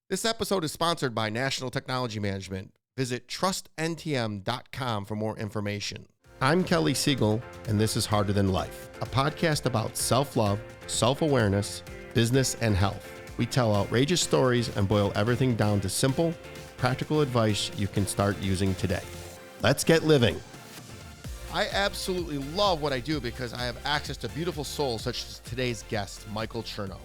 This episode is sponsored by National Technology Management. Visit trustntm.com for more information. I'm Kelly Siegel, and this is Harder Than Life, a podcast about self-love, self-awareness, business, and health. We tell outrageous stories and boil everything down to simple, practical advice you can start using today. Let's get living. I absolutely love what I do because I have access to beautiful souls such as today's guest, Michael Chernow.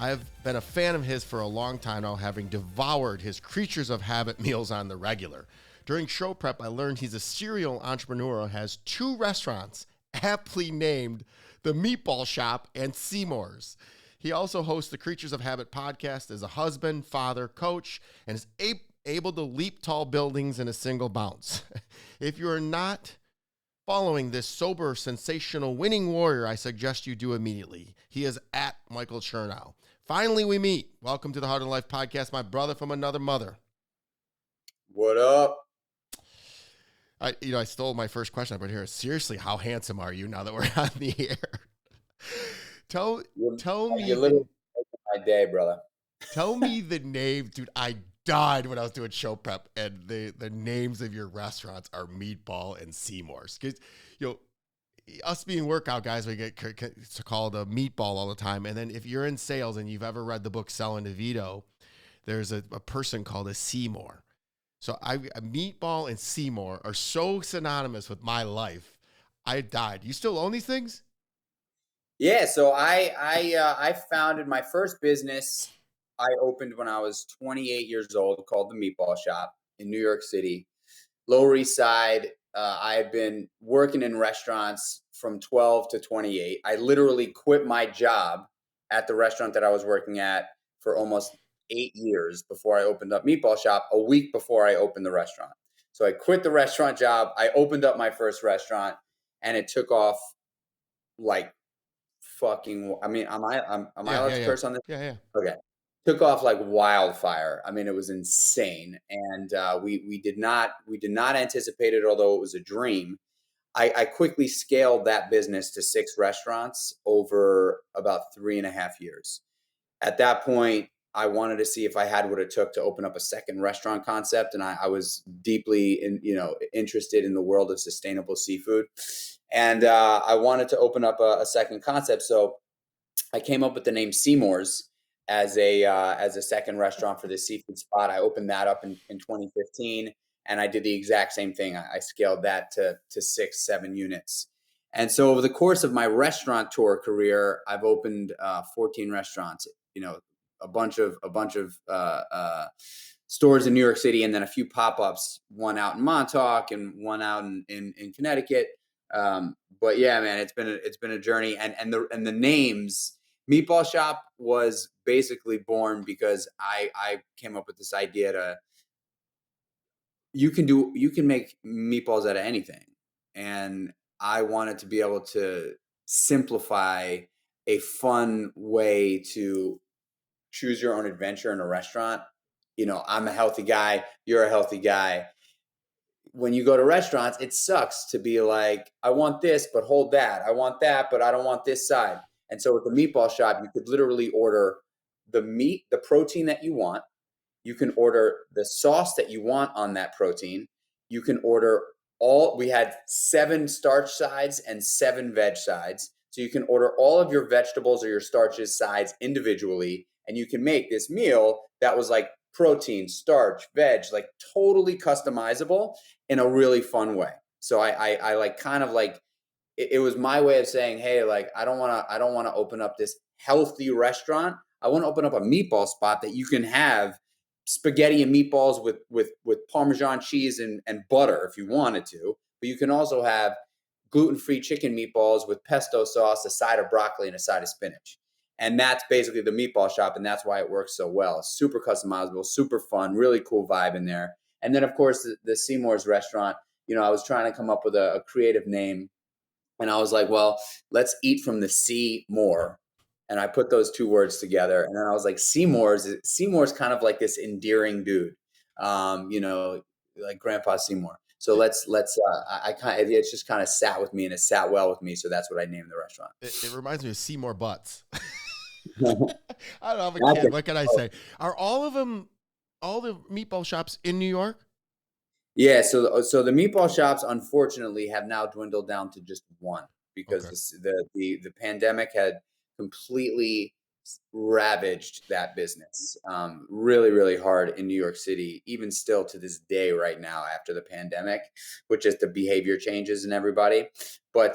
I have been a fan of his for a long time now, having devoured his Creatures of Habit meals on the regular. During show prep, I learned he's a serial entrepreneur who has 2 restaurants aptly named The Meatball Shop and Seymour's. He also hosts the Creatures of Habit podcast as a husband, father, coach, and is able to leap tall buildings in a single bounce. If you are not following this sober, sensational, winning warrior, I suggest you do immediately. He is at Michael Chernow. Finally, we meet. Welcome to the Heart of Life podcast, my brother from another mother. What up? I stole my first question up right here. Seriously, how handsome are you now that we're on the air? Tell me. You're literally making my day, brother. Tell me the name, dude. I died when I was doing show prep, and the names of your restaurants are Meatball and Seymour's. Because us being workout guys, we get called a meatball all the time. And then if you're in sales and you've ever read the book Selling to Vito, there's a person called a Seymour. So a Meatball and Seymour are so synonymous with my life. I died. You still own these things? Yeah. So I founded my first business. I opened when I was 28 years old, called the Meatball Shop in New York City, Lower East Side. I've been working in restaurants from 12 to 28. I literally quit my job at the restaurant that I was working at for almost 8 years before I opened up Meatball Shop, a week before I opened the restaurant. So I quit the restaurant job. I opened up my first restaurant, and it took off like fucking. I mean, am I allowed to curse on this? Yeah. Okay. Took off like wildfire. I mean, it was insane, and we did not anticipate it, although it was a dream. I quickly scaled that business to 6 restaurants over about 3.5 years. At that point, I wanted to see if I had what it took to open up a second restaurant concept, and I was deeply interested in the world of sustainable seafood, and I wanted to open up a second concept. So I came up with the name Seymour's as a second restaurant for this seafood spot. I opened that up in 2015, and I did the exact same thing. I scaled that to 6-7 units. And so over the course of my restaurateur career, I've opened 14 restaurants, a bunch of stores in New York City, and then a few pop-ups, one out in Montauk and one out in Connecticut. But yeah, man, it's been a journey, and the names. Meatball Shop was basically born because I came up with this idea you can make meatballs out of anything. And I wanted to be able to simplify a fun way to choose your own adventure in a restaurant. I'm a healthy guy. You're a healthy guy. When you go to restaurants, it sucks to be like, I want this, but hold that. I want that, but I don't want this side. And so with the Meatball Shop, you could literally order the meat, the protein that you want. You can order the sauce that you want on that protein. You can order we had 7 starch sides and 7 veg sides. So you can order all of your vegetables or your starches sides individually. And you can make this meal that was like protein, starch, veg, like totally customizable in a really fun way. So I like kind of like, it was my way of saying, hey, like, I don't want to open up this healthy restaurant. I want to open up a meatball spot that you can have spaghetti and meatballs with Parmesan cheese and butter if you wanted to, but you can also have gluten-free chicken meatballs with pesto sauce, a side of broccoli, and a side of spinach. And that's basically the Meatball Shop, and that's why it works so well. It's super customizable, super fun, really cool vibe in there. And then, of course, the Seymour's restaurant, I was trying to come up with a creative name. And I was like, well, let's eat from the sea more. And I put those 2 words together. And then I was like, Seymour's kind of like this endearing dude, like Grandpa Seymour. So it's just kind of sat with me, and it sat well with me. So that's what I named the restaurant. It reminds me of Seymour Butts. I don't know, I'm a kid. What can I say? Are all of them all the meatball shops in New York? Yeah, so the meatball shops unfortunately have now dwindled down to just one because Okay. the pandemic had completely ravaged that business, really really hard in New York City, even still to this day right now after the pandemic, with just the behavior changes in everybody. But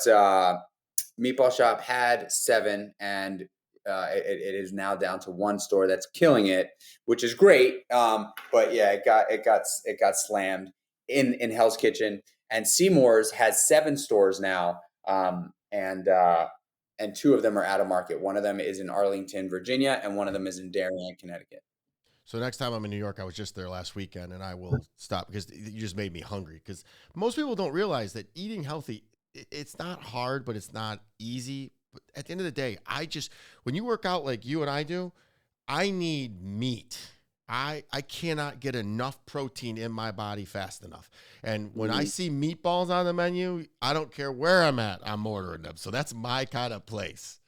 Meatball Shop had seven, and it is now down to one store that's killing it, which is great. But yeah, it got slammed in Hell's Kitchen, and Seymour's has seven stores now, and two of them are out of market. One of them is in Arlington, Virginia, and one of them is in Darien, Connecticut. So next time I'm in New York, I was just there last weekend, and I will stop because you just made me hungry. Because most people don't realize that eating healthy, it's not hard, but it's not easy. But at the end of the day, when you work out like you and I do, I need meat. I cannot get enough protein in my body fast enough. And when I Mhm. see meatballs on the menu, I don't care where I'm at, I'm ordering them. So that's my kind of place.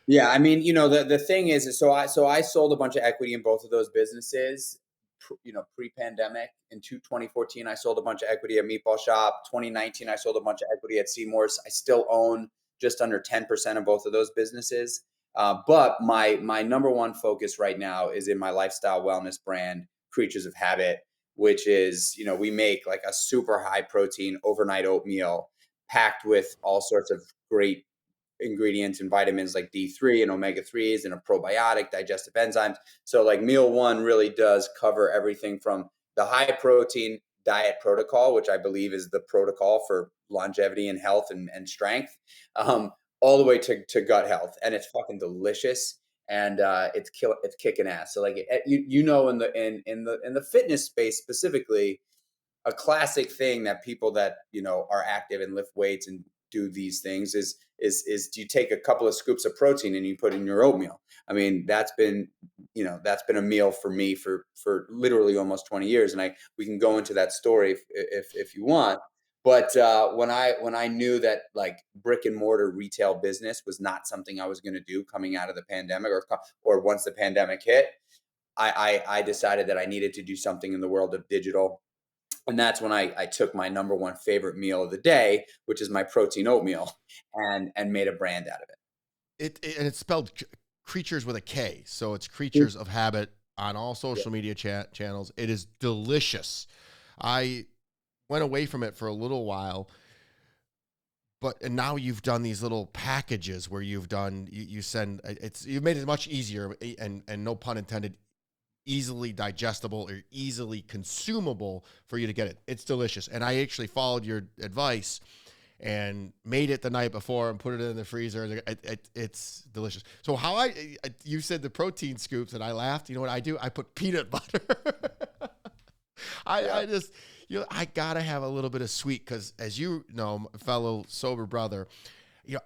Yeah, I mean, the thing is so I sold a bunch of equity in both of those businesses, pre-pandemic. In 2014, I sold a bunch of equity at Meatball Shop. 2019, I sold a bunch of equity at Seymour's. I still own just under 10% of both of those businesses. But my number one focus right now is in my lifestyle wellness brand, Creatures of Habit, which is, we make like a super high protein overnight oatmeal packed with all sorts of great ingredients and vitamins like D3 and omega 3s and a probiotic, digestive enzymes. So, like, meal one really does cover everything from the high protein diet protocol, which I believe is the protocol for longevity and health and strength, um, all the way to gut health. And it's fucking delicious. And it's kicking ass. So, like, in the fitness space specifically, a classic thing that people that are active and lift weights and do these things is do you take a couple of scoops of protein and you put in your oatmeal. I mean, that's been a meal for me for literally almost 20 years, and I we can go into that story if you want. But when I knew that, like, brick and mortar retail business was not something I was going to do coming out of the pandemic, or once the pandemic hit, I decided that I needed to do something in the world of digital. And that's when I took my number one favorite meal of the day, which is my protein oatmeal, and made a brand out of And it's spelled creatures with a K. So it's it. Creatures of Habit on all Yeah. social media channels. It is delicious. I went away from it for a little while, and now you've done these little packages where you send you've made it much easier, and no pun intended, easily digestible or easily consumable for you to get it. It's delicious. And I actually followed your advice and made it the night before and put it in the freezer. It's delicious. So you said the protein scoops, and I laughed. You know what I do? I put peanut butter. Yeah. I just, I gotta have a little bit of sweet because, as you know, fellow sober brother,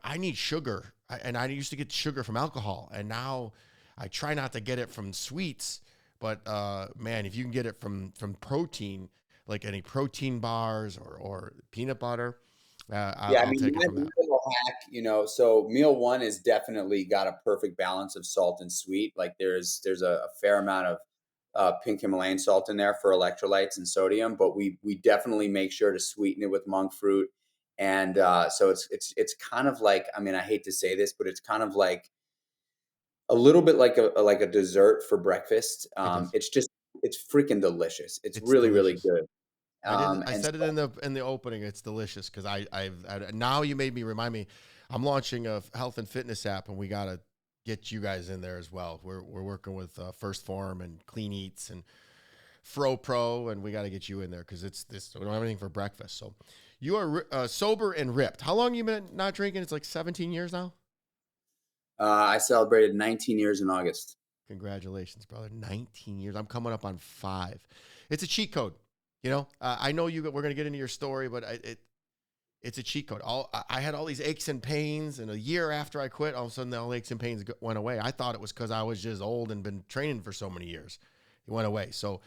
I need sugar. And I used to get sugar from alcohol, and now I try not to get it from sweets. But man, if you can get it from protein, like any protein bars or peanut butter, Yeah, I I'll mean, take it my from that. little hack, so meal one is definitely got a perfect balance of salt and sweet. Like, there's a fair amount of pink Himalayan salt in there for electrolytes and sodium, but we definitely make sure to sweeten it with monk fruit. And so it's kind of like, I mean, I hate to say this, but it's kind of like a little bit like a dessert for breakfast. It is. It's freaking delicious. It's It's really really delicious. good. I And said it in the opening. It's delicious because now you made me remind me. I'm launching a health and fitness app, and we gotta get you guys in there as well. We're working with First Form and Clean Eats and Fro Pro, and we got to get you in there because it's this. We don't have anything for breakfast. So you are sober and ripped. How long you been not drinking? It's like 17 years now. I celebrated 19 years in August. Congratulations, brother. 19 years. I'm coming up on 5. It's a cheat code. I know we're going to get into your story, but it's a cheat code. I had all these aches and pains, and a year after I quit, all of a sudden all the aches and pains went away. I thought it was because I was just old and been training for so many years. It went away. So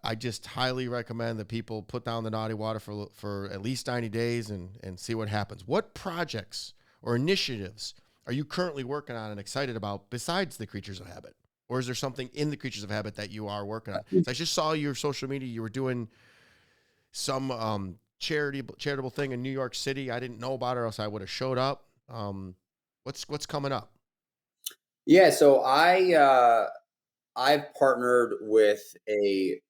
I just highly recommend that people put down the naughty water for at least 90 days and see what happens. What projects or initiatives are you currently working on and excited about besides the Creatures of Habit? or is there something in the Creatures of Habit that you are working on? So I just saw your social media. You were doing some charitable thing in New York City. I didn't know about it, or else I would have showed up. What's coming up? Yeah, so I've partnered with a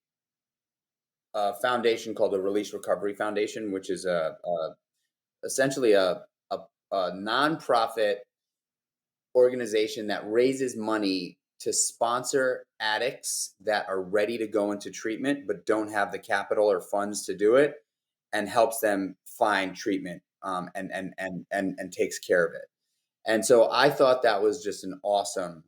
foundation called the Release Recovery Foundation, which is essentially a, a nonprofit organization that raises money to sponsor addicts that are ready to go into treatment but don't have the capital or funds to do it, and helps them find treatment, and takes care of it. And so I thought that was just an awesome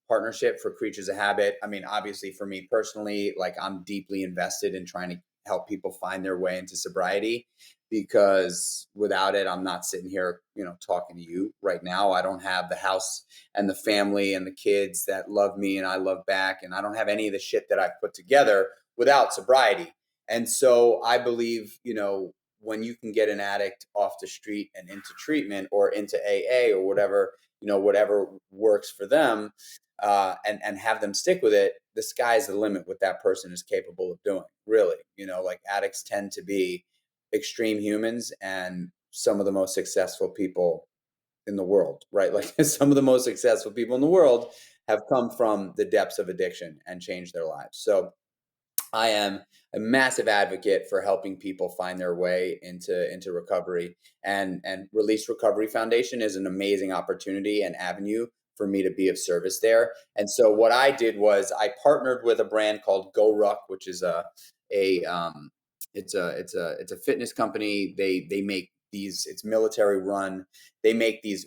partnership for Creatures of Habit. I mean, obviously for me personally, like I'm deeply invested in trying to help people find their way into sobriety, because without it, I'm not sitting here, talking to you right now. I don't have the house and the family and the kids that love me and I love back. And I don't have any of the shit that I've put together without sobriety. And so I believe, when you can get an addict off the street and into treatment or into AA or whatever, whatever works for them, and have them stick with it, the sky's the limit what that person is capable of doing. Really, like addicts tend to be extreme humans and some of the most successful people in the world, right? Like some of the most successful people in the world have come from the depths of addiction and changed their lives. So I am a massive advocate for helping people find their way into recovery, and Release Recovery Foundation is an amazing opportunity and avenue for me to be of service there. And so what I did was I partnered with a brand called Go Ruck, which is a it's a fitness company. They make these, it's military run. They make these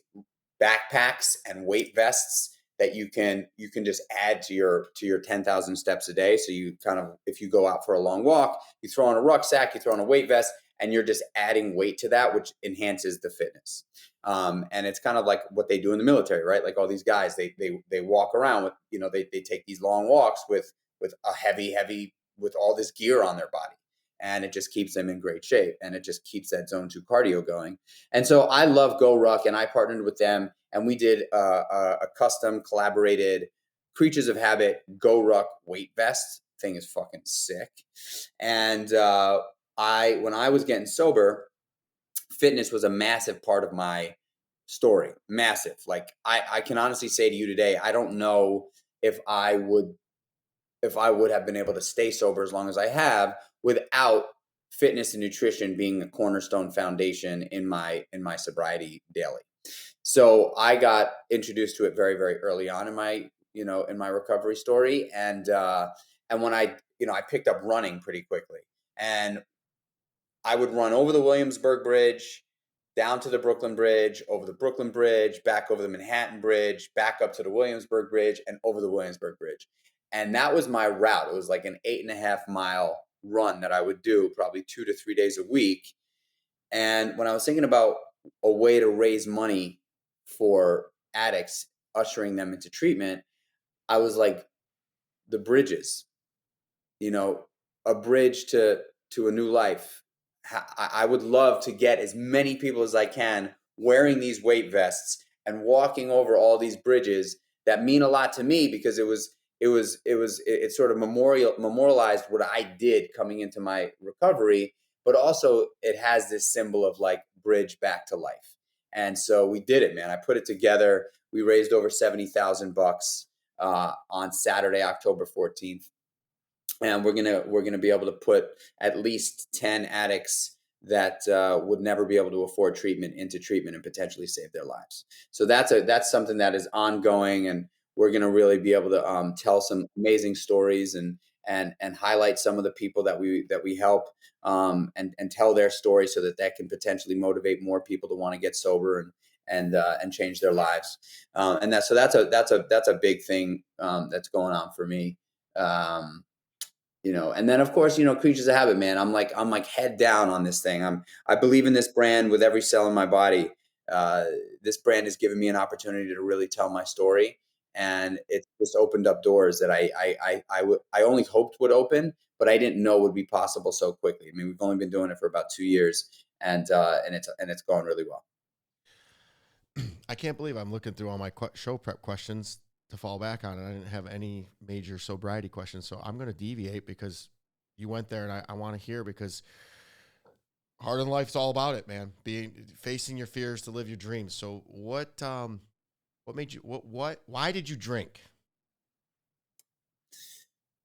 backpacks and weight vests that you can just add to your 10,000 steps a day. So you kind of, if you go out for a long walk, you throw on a rucksack, you throw on a weight vest, and you're just adding weight to that, which enhances the fitness. And it's kind of like what they do in the military, right? Like all these guys, they walk around with, they take these long walks with a heavy with all this gear on their body. And it just keeps them in great shape, and it just keeps that zone 2 cardio going. And so I love Go Ruck, and I partnered with them, and we did a custom collaborated Creatures of Habit Go Ruck weight vest. Thing is fucking sick. And when I was getting sober, fitness was a massive part of my story. Massive. Like I can honestly say to you today, I don't know if I would have been able to stay sober as long as I have without fitness and nutrition being a cornerstone foundation in my sobriety daily. So I got introduced to it very, very early on in my, in my recovery story. And when I picked up running pretty quickly, and I would run over the Williamsburg Bridge, down to the Brooklyn Bridge, over the Brooklyn Bridge, back over the Manhattan Bridge, back up to the Williamsburg Bridge, and over the Williamsburg Bridge. And that was my route. It was like an 8.5 mile run that I would do probably 2 to 3 days a week. And when I was thinking about a way to raise money for addicts, ushering them into treatment, I was like, the bridges, a bridge to a new life. I would love to get as many people as I can wearing these weight vests and walking over all these bridges that mean a lot to me, because it sort of memorialized what I did coming into my recovery, but also it has this symbol of like bridge back to life. And so we did it, man. I put it together. We raised over $70,000 on Saturday, October 14th. And we're gonna be able to put at least 10 addicts that would never be able to afford treatment into treatment and potentially save their lives. So that's something that is ongoing, and we're gonna really be able to tell some amazing stories, and highlight some of the people that we help, and tell their story, so that can potentially motivate more people to want to get sober and change their lives. And that's a big thing that's going on for me. Um, and then of course, Creatures of Habit, man, I'm like head down on this thing. I believe in this brand with every cell in my body. This brand has given me an opportunity to really tell my story, and it's just opened up doors that I only hoped would open, but I didn't know would be possible so quickly. I mean, we've only been doing it for about 2 years, and it's going really well. I can't believe I'm looking through all my show prep questions. to fall back on, and I didn't have any major sobriety questions. So I'm going to deviate because you went there, and I want to hear, because Harder Than Life's all about it, man. Facing your fears to live your dreams. So what made you, why did you drink?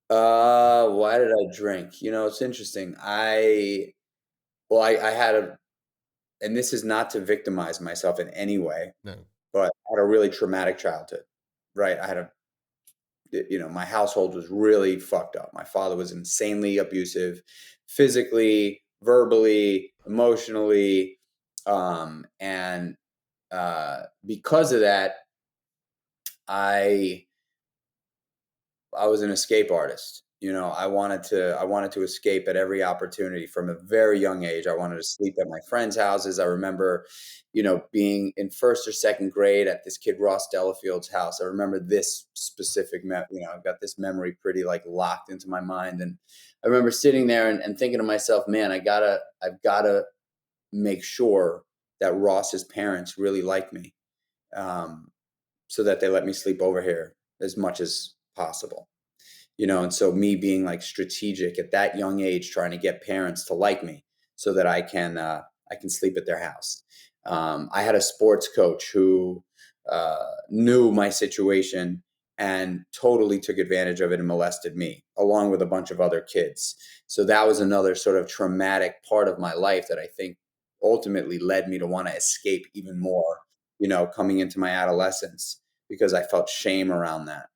Why did I drink? It's interesting. I had and this is not to victimize myself in any way, No. but I had a really traumatic childhood, right? My household was really fucked up. My father was insanely abusive, physically, verbally, emotionally. And because of that, I I was an escape artist. I wanted to escape at every opportunity from a very young age. I wanted to sleep at my friends' houses. I remember, being in first or second grade at this kid Ross Delafield's house. I remember this specific, I've got this memory pretty like locked into my mind. And I remember sitting there and thinking to myself, man, I've gotta make sure that Ross's parents really like me, um, so that they let me sleep over here as much as possible. And so me being like strategic at that young age, trying to get parents to like me so that I can sleep at their house. I had a sports coach who knew my situation and totally took advantage of it and molested me along with a bunch of other kids. So that was another sort of traumatic part of my life that I think ultimately led me to want to escape even more, coming into my adolescence, because I felt shame around that.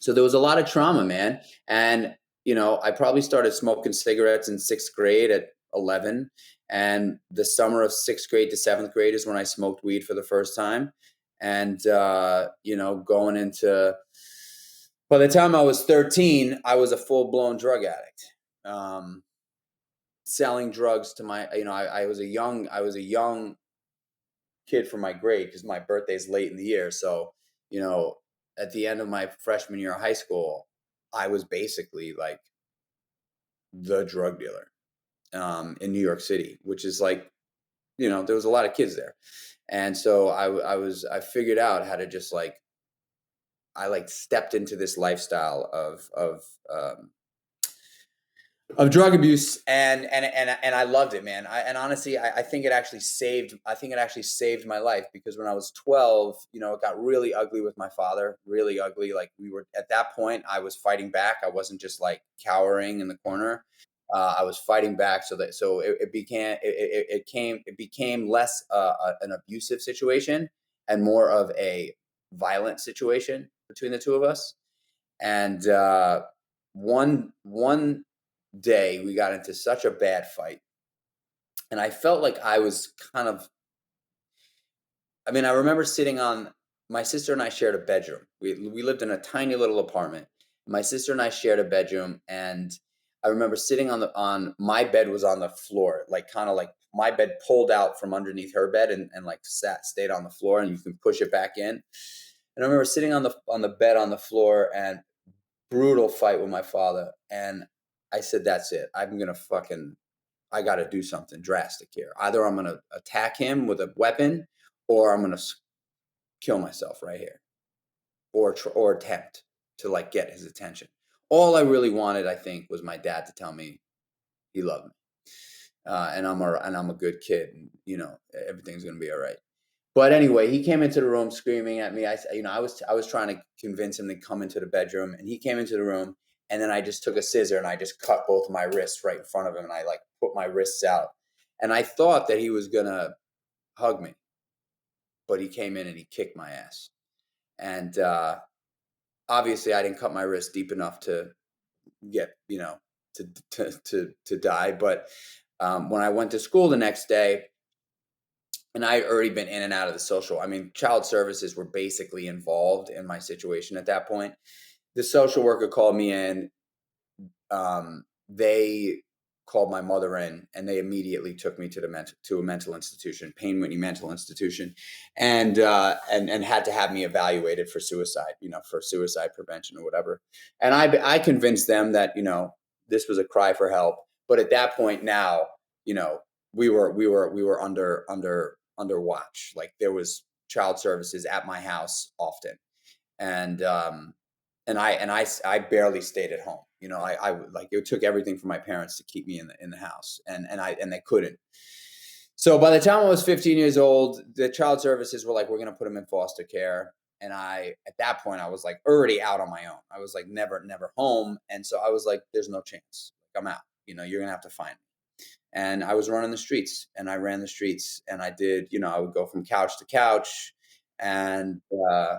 So there was a lot of trauma, man. And, I probably started smoking cigarettes in sixth grade at 11. And the summer of sixth grade to seventh grade is when I smoked weed for the first time. And, going into, by the time I was 13, I was a full blown drug addict. Um, Selling drugs to I was a young kid for my grade because my birthday's late in the year. So, you know, at the end of my freshman year of high school, I was basically like the drug dealer in New York City, which is like, there was a lot of kids there. And so I figured out how to just like, I like stepped into this lifestyle of drug abuse, and I loved it, man. And honestly, I think it actually saved my life, because when I was 12, it got really ugly with my father, really ugly. Like, we were at that point, I was fighting back. I wasn't just like cowering in the corner. I was fighting back, so it became less an abusive situation and more of a violent situation between the two of us. And one day we got into such a bad fight, and I felt like I was kind of, I remember sitting on, my sister and I shared a bedroom. We lived in a tiny little apartment. My sister and I shared a bedroom, and I remember sitting on my bed was on the floor, like kind of like my bed pulled out from underneath her bed, and like stayed on the floor, and you can push it back in. And I remember sitting on the bed on the floor, and brutal fight with my father. And I said, that's it. I got to do something drastic here. Either I'm going to attack him with a weapon, or I'm going to kill myself right here, or attempt to like get his attention. All I really wanted, I think, was my dad to tell me he loved me. And I'm a good kid, and everything's going to be all right. But anyway, he came into the room screaming at me. I was trying to convince him to come into the bedroom, and he came into the room, and then I just took a scissor and I just cut both of my wrists right in front of him, and I like put my wrists out. And I thought that he was gonna hug me, but he came in and he kicked my ass. And obviously, I didn't cut my wrist deep enough to get to die. But when I went to school the next day, and I had already been in and out of the child services were basically involved in my situation at that point. The social worker called me in. They called my mother in, and they immediately took me to a mental institution, Payne Whitney Mental Institution, and had to have me evaluated for suicide, for suicide prevention or whatever. And I convinced them that this was a cry for help. But at that point now, we were under watch. Like, there was child services at my house often. and I barely stayed at home. Like it took everything from my parents to keep me in the house, and they couldn't. So by the time I was 15 years old, the child services were like, we're going to put him in foster care. And at that point, I was like already out on my own. I was like never home. And so I was like, there's no chance. I'm out. You're going to have to find me. And I was running the streets, and I ran the streets, and I did, I would go from couch to couch, and, I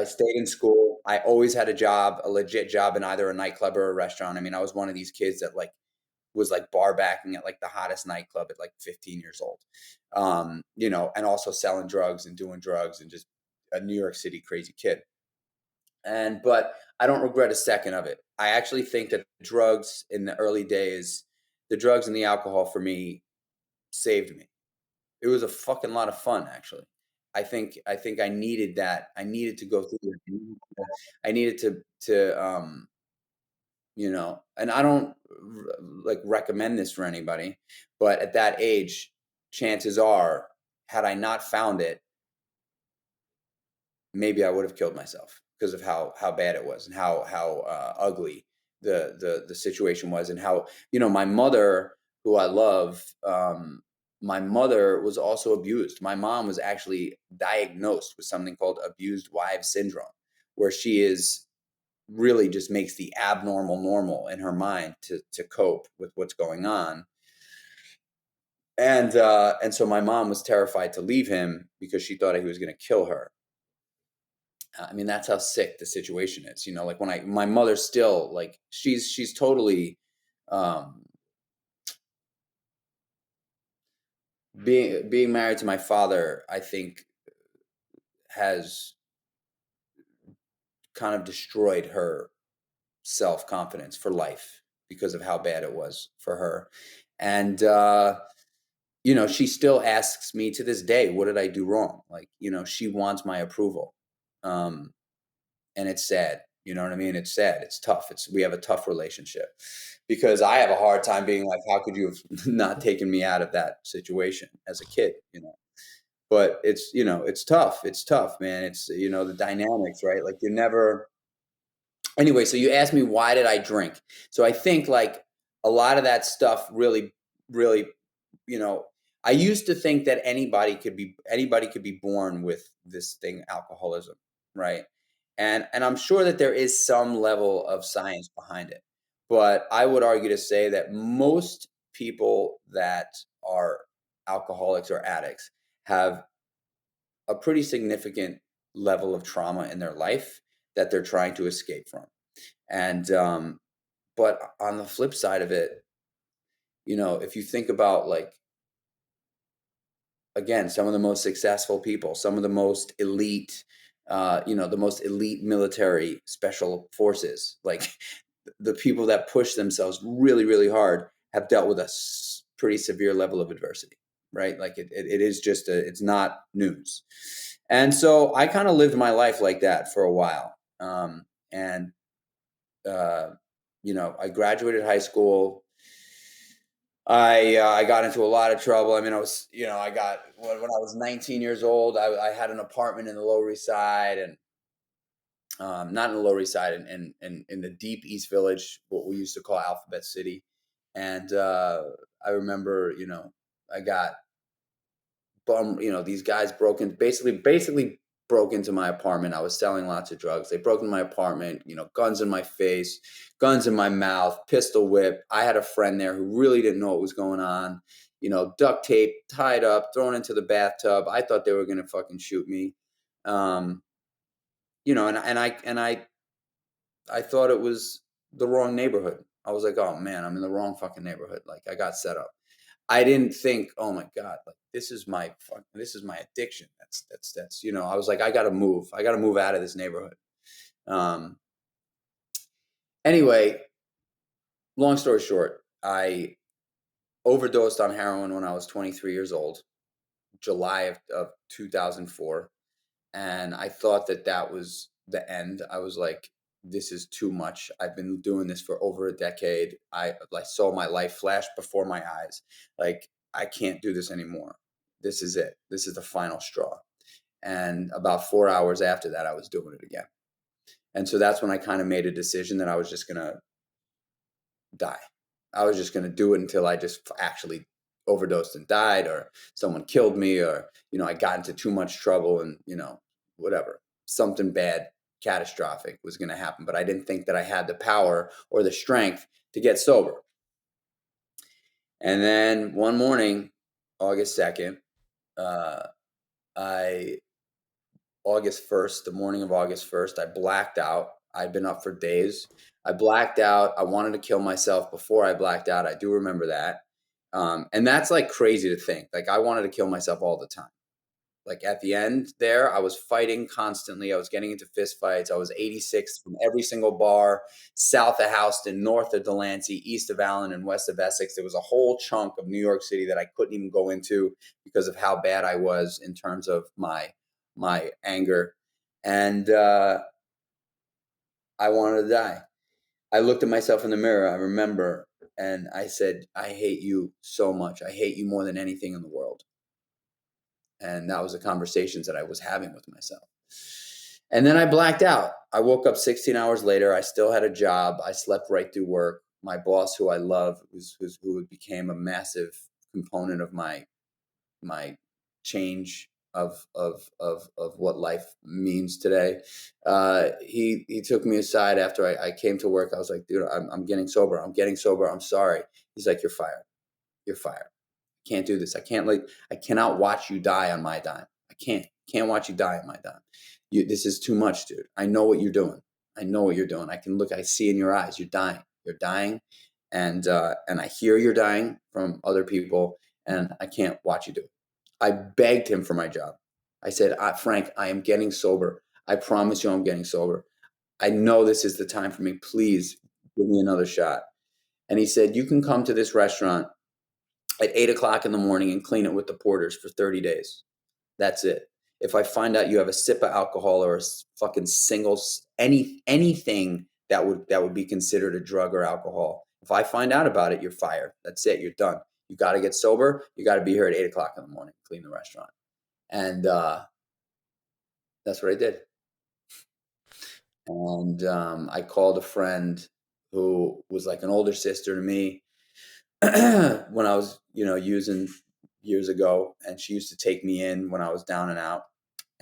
stayed in school. I always had a job, a legit job in either a nightclub or a restaurant. I mean, I was one of these kids that was like bar backing at like the hottest nightclub at like 15 years old. And also selling drugs and doing drugs, and just a New York City crazy kid. But I don't regret a second of it. I actually think that drugs in the early days, the drugs and the alcohol for me saved me. It was a fucking lot of fun, actually. I think I needed that. I needed to go through it. I needed to, and I don't like recommend this for anybody, but at that age, chances are, had I not found it, maybe I would have killed myself because of how bad it was, and how ugly the situation was, and how my mother, who I love, my mother was also abused. My mom was actually diagnosed with something called abused wives syndrome, where she is really just makes the abnormal normal in her mind to cope with what's going on. And so my mom was terrified to leave him because she thought he was going to kill her. I mean, that's how sick the situation is. Like my mother still, like, she's totally, um, being married to my father, I think, has kind of destroyed her self-confidence for life because of how bad it was for her. And, she still asks me to this day, what did I do wrong? Like, she wants my approval. Um, and it's sad. You know what I mean? It's sad. It's tough. We have a tough relationship, because I have a hard time being like, how could you have not taken me out of that situation as a kid? But it's tough. It's tough, man. It's, the dynamics, right? Like, you never, anyway. So you asked me, why did I drink? So I think, like, a lot of that stuff really, you know, I used to think that anybody could be born with this thing, alcoholism, right? And I'm sure that there is some level of science behind it. But I would argue to say that most people that are alcoholics or addicts have a pretty significant level of trauma in their life that they're trying to escape from. And but on the flip side of it, if you think about, like, again, some of the most successful people, some of the most elite, the most elite military special forces, like, the people that push themselves really, really hard, have dealt with a pretty severe level of adversity, right? Like, it is just it's not news. And so I kind of lived my life like that for a while. And, uh, I graduated high school. I got into a lot of trouble. I mean, I was, I got when I was 19 years old, I had an apartment in the Lower East Side, and not in the Lower East Side, in the deep East Village, what we used to call Alphabet City. And I remember, I got bum. These guys basically broke into my apartment. I was selling lots of drugs. They broke into my apartment, guns in my face, guns in my mouth, pistol whip. I had a friend there who really didn't know what was going on. Duct tape, tied up, thrown into the bathtub. I thought they were going to fucking shoot me. Um, and I thought it was the wrong neighborhood. I was like, oh man, I'm in the wrong fucking neighborhood. Like, I got set up. I didn't think, oh my God, like, this is my addiction. That's, I was like, I got to move. I got to move out of this neighborhood. Um, anyway, long story short, I overdosed on heroin when I was 23 years old, July of 2004. And I thought that was the end. I was like, this is too much. I've been doing this for over a decade. I like saw my life flash before my eyes. Like, I can't do this anymore. This is it. This is the final straw. And about 4 hours after that, I was doing it again. And so that's when I kind of made a decision that I was just going to die. I was just going to do it until I just actually overdosed and died, or someone killed me, or, I got into too much trouble and, whatever, something bad, catastrophic was going to happen. But I didn't think that I had the power or the strength to get sober. And then one morning, August 2nd, I August 1st, the morning of August 1st, I blacked out. I'd been up for days. I blacked out. I wanted to kill myself before I blacked out. I do remember that. And that's like crazy to think. Like, I wanted to kill myself all the time. Like, at the end there, I was fighting constantly. I was getting into fist fights. I was 86 from every single bar, south of Houston, north of Delancey, east of Allen, and west of Essex. There was a whole chunk of New York City that I couldn't even go into because of how bad I was in terms of my anger. And I wanted to die. I looked at myself in the mirror, I remember, and I said, I hate you so much. I hate you more than anything in the world. And that was the conversations that I was having with myself. And then I blacked out. I woke up 16 hours later. I still had a job. I slept right through work. My boss, who I love, who became a massive component of my change of what life means today. He took me aside after I came to work. I was like, dude, I'm getting sober. I'm getting sober. I'm sorry. He's like, you're fired. You're fired. Can't do this. I cannot watch you die on my dime. I can't watch you die on my dime. This is too much, dude. I know what you're doing. I know what you're doing. I see in your eyes. You're dying. You're dying. And I hear you're dying from other people, and I can't watch you do it. I begged him for my job. I said, Frank, I am getting sober. I promise you I'm getting sober. I know this is the time for me. Please give me another shot. And he said, you can come to this restaurant at 8 o'clock in the morning and clean it with the porters for 30 days. That's it. If I find out you have a sip of alcohol or a fucking anything that would be considered a drug or alcohol, if I find out about it, you're fired. That's it. You're done. You got to get sober. You got to be here at 8 o'clock in the morning, clean the restaurant. And that's what I did. And I called a friend who was like an older sister to me when I was, using years ago. And she used to take me in when I was down and out.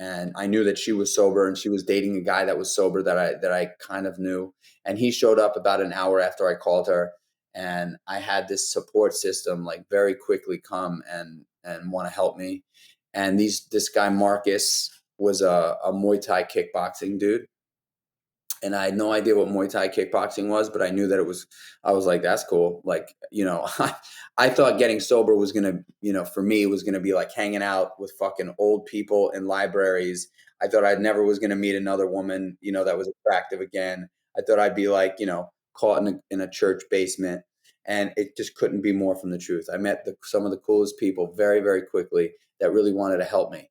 And I knew that she was sober, and she was dating a guy that was sober that I kind of knew. And he showed up about an hour after I called her. And I had this support system like very quickly come and want to help me. And this guy, Marcus, was a Muay Thai kickboxing dude. And I had no idea what Muay Thai kickboxing was, but I knew that I was like, that's cool. Like, I thought getting sober was going to, for me, it was going to be like hanging out with fucking old people in libraries. I thought I never was going to meet another woman, that was attractive again. I thought I'd be like, caught in a church basement, and it just couldn't be more from the truth. I met some of the coolest people very, very quickly that really wanted to help me.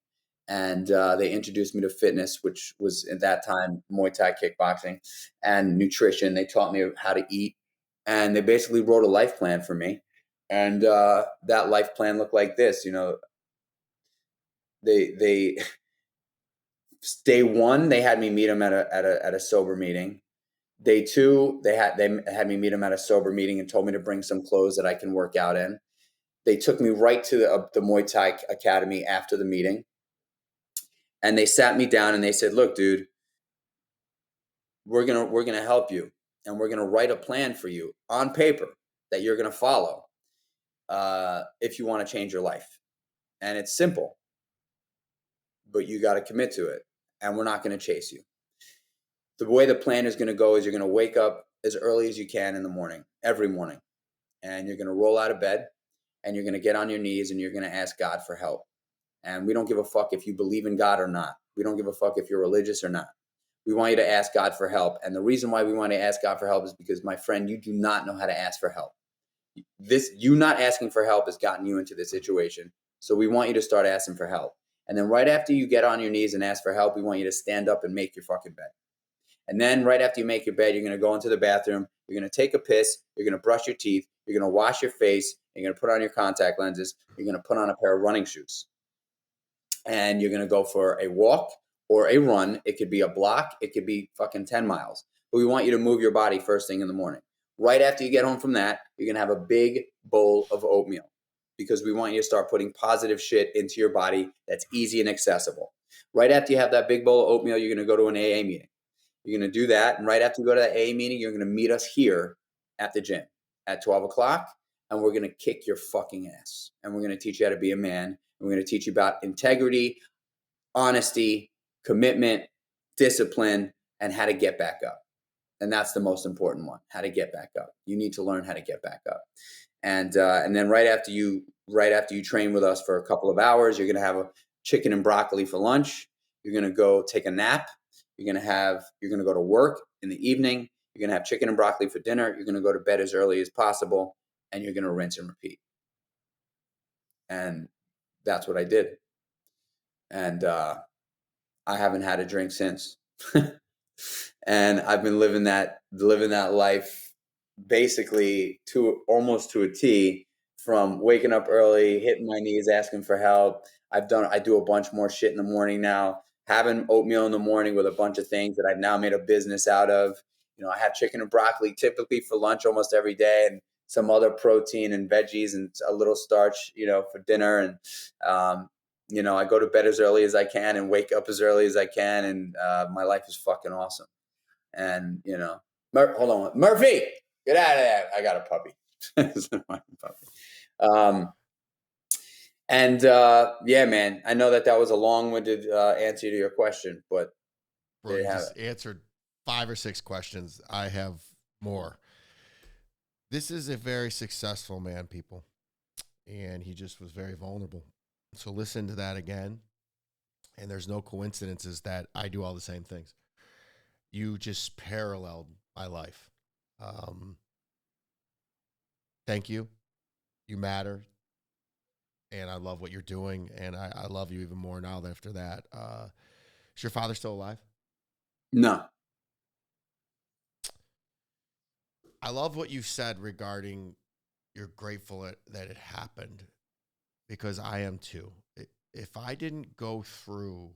And they introduced me to fitness, which was at that time Muay Thai kickboxing, and nutrition. They taught me how to eat, and they basically wrote a life plan for me. And that life plan looked like this. They day one, they had me meet them at a sober meeting. Day two, they had me meet them at a sober meeting and told me to bring some clothes that I can work out in. They took me right to the Muay Thai Academy after the meeting. And they sat me down and they said, look, dude, we're going to help you, and we're going to write a plan for you on paper that you're going to follow if you want to change your life. And it's simple, but you got to commit to it, and we're not going to chase you. The way the plan is going to go is you're going to wake up as early as you can in the morning, every morning, and you're going to roll out of bed, and you're going to get on your knees, and you're going to ask God for help. And we don't give a fuck if you believe in God or not. We don't give a fuck if you're religious or not. We want you to ask God for help. And the reason why we want to ask God for help is because, my friend, you do not know how to ask for help. You not asking for help has gotten you into this situation. So we want you to start asking for help. And then right after you get on your knees and ask for help, we want you to stand up and make your fucking bed. And then right after you make your bed, you're going to go into the bathroom. You're going to take a piss. You're going to brush your teeth. You're going to wash your face. You're going to put on your contact lenses. You're going to put on a pair of running shoes. and you're going to go for a walk or a run. It could be a block. It could be fucking 10 miles. But we want you to move your body first thing in the morning. Right after you get home from that, you're going to have a big bowl of oatmeal because we want you to start putting positive shit into your body that's easy and accessible. Right after you have that big bowl of oatmeal, you're going to go to an AA meeting. You're going to do that. And right after you go to that AA meeting, you're going to meet us here at the gym at 12 o'clock. And we're going to kick your fucking ass. And we're going to teach you how to be a man. And we're going to teach you about integrity, honesty, commitment, discipline, and how to get back up. And that's the most important one, how to get back up. You need to learn how to get back up. And then right after you train with us for a couple of hours, you're going to have a chicken and broccoli for lunch. You're going to go take a nap. You're going to go to work in the evening. You're going to have chicken and broccoli for dinner. You're going to go to bed as early as possible, and you're going to rinse and repeat. And that's what I did. And I haven't had a drink since. And I've been living that life basically almost to a T, from waking up early, hitting my knees, asking for help. I do a bunch more shit in the morning now, having oatmeal in the morning with a bunch of things that I've now made a business out of. I have chicken and broccoli typically for lunch almost every day, and some other protein and veggies and a little starch, for dinner. And, I go to bed as early as I can and wake up as early as I can. And my life is fucking awesome. And, hold on, Murphy, get out of there. I got a puppy. Yeah, man, I know that was a long-winded answer to your question, but bro, you just answered 5 or 6 questions. I have more. This is a very successful man, people, and he just was very vulnerable. So listen to that again, and there's no coincidences that I do all the same things. You just paralleled my life. Thank you. You matter. And I love what you're doing. And I love you even more now after that. Is your father still alive? No. I love what you said regarding you're grateful that it happened, because I am too. If I didn't go through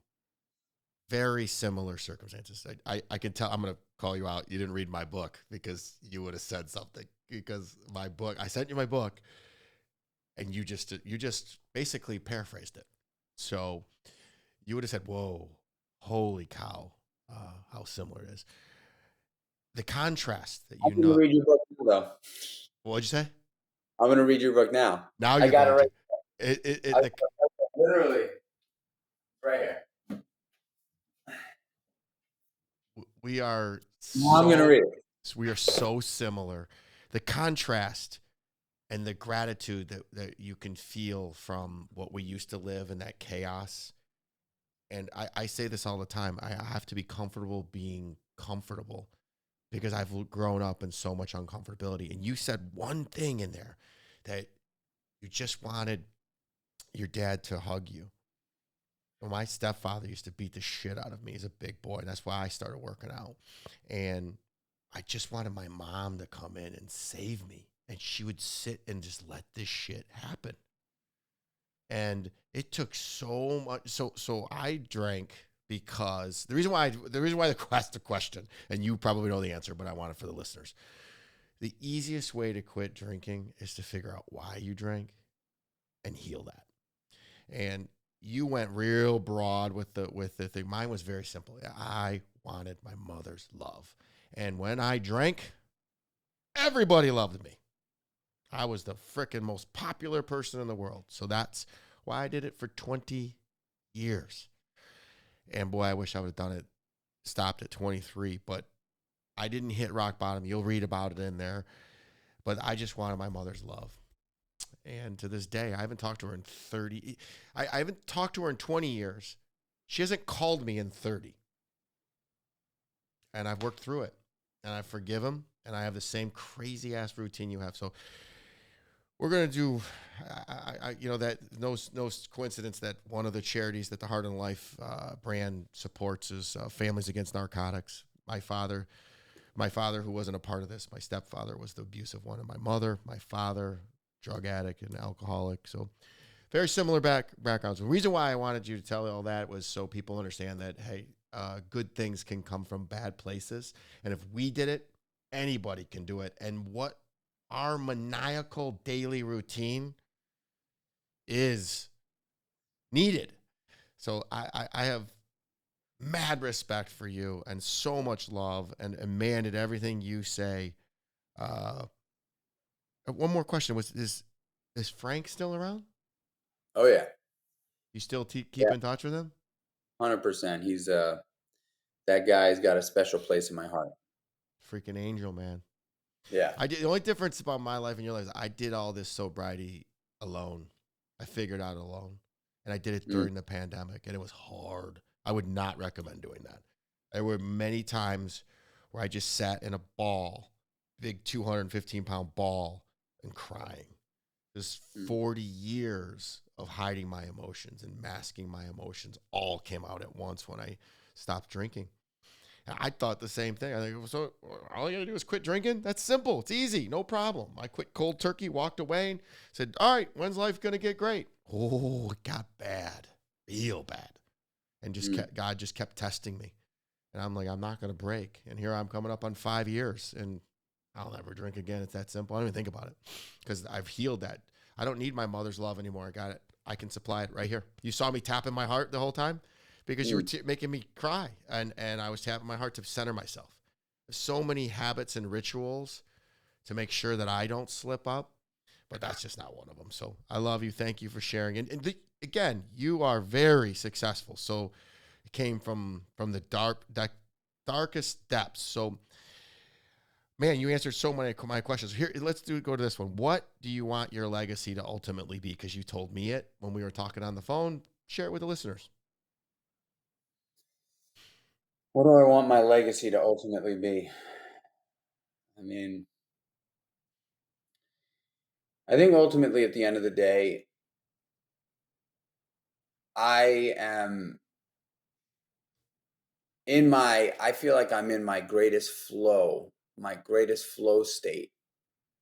very similar circumstances, I can tell. I'm going to call you out. You didn't read my book because you would have said something, because my book, I sent you my book and you just basically paraphrased it. So you would have said, whoa, holy cow, how similar it is. The contrast that I'm going to read your book now, though. What'd you say? I'm going to read your book now. Now you're going to. Literally right here. We are. I'm going to read it. We are so similar. The contrast and the gratitude that you can feel from what we used to live in, that chaos. And I say this all the time. I have to be comfortable being comfortable, because I've grown up in so much uncomfortability. And you said one thing in there, that you just wanted your dad to hug you. Well, my stepfather used to beat the shit out of me as a big boy. And that's why I started working out. And I just wanted my mom to come in and save me. And she would sit and just let this shit happen. And it took so much. So I drank because the reason why I asked the question, and you probably know the answer, but I want it for the listeners. The easiest way to quit drinking is to figure out why you drank and heal that. And you went real broad with the thing. Mine was very simple. I wanted my mother's love. And when I drank, everybody loved me. I was the frickin' most popular person in the world. So that's why I did it for 20 years. And boy, I wish I would have stopped at 23, but I didn't hit rock bottom. You'll read about it in there. But I just wanted my mother's love. And to this day, I haven't talked to her in 30. I haven't talked to her in 20 years. She hasn't called me in 30. And I've worked through it. And I forgive him. And I have the same crazy ass routine you have. So we're going to do, that no coincidence that one of the charities that the Heart and Life brand supports is Families Against Narcotics. My father, who wasn't a part of this, my stepfather was the abusive one, and my mother, my father, drug addict and alcoholic. So Very similar backgrounds. The reason why I wanted you to tell all that was so people understand that, hey, good things can come from bad places. And if we did it, anybody can do it. And what our maniacal daily routine is needed. So I have mad respect for you and so much love. And man, did everything you say. Uh, one more question is Frank still around? Oh yeah, You still keep yeah, in touch with him? 100%. He's that guy's got a special place in my heart. Freaking angel, man. Yeah. I did. The only difference about my life and your life is I did all this sobriety alone. I figured out alone, and I did it Mm. during the pandemic, and it was hard. I would not recommend doing that. There were many times where I just sat in a ball, big 215-pound ball, and crying. Just Mm. 40 years of hiding my emotions and masking my emotions all came out at once when I stopped drinking. I thought the same thing. I think, so all you gotta do is quit drinking. That's simple. It's easy. No problem. I quit cold turkey, walked away, and said, all right, when's life gonna get great? Oh, it got bad, real bad. And Mm. God just kept testing me. And I'm like, I'm not gonna break. And here I'm coming up on 5 years, and I'll never drink again. It's that simple. I don't even think about it because I've healed that. I don't need my mother's love anymore. I got it. I can supply it right here. You saw me tapping my heart the whole time because you were Mm. making me cry, and I was tapping my heart to center myself. There's so many habits and rituals to make sure that I don't slip up, but that's just not one of them. So I love you. Thank you for sharing. Again, you are very successful. So it came from the darkest depths. So man, you answered so many of my questions. Here, let's go to this one. What do you want your legacy to ultimately be? Because you told me it when we were talking on the phone. Share it with the listeners. What do I want my legacy to ultimately be? I mean, I think ultimately at the end of the day, I am I feel like I'm in my greatest flow state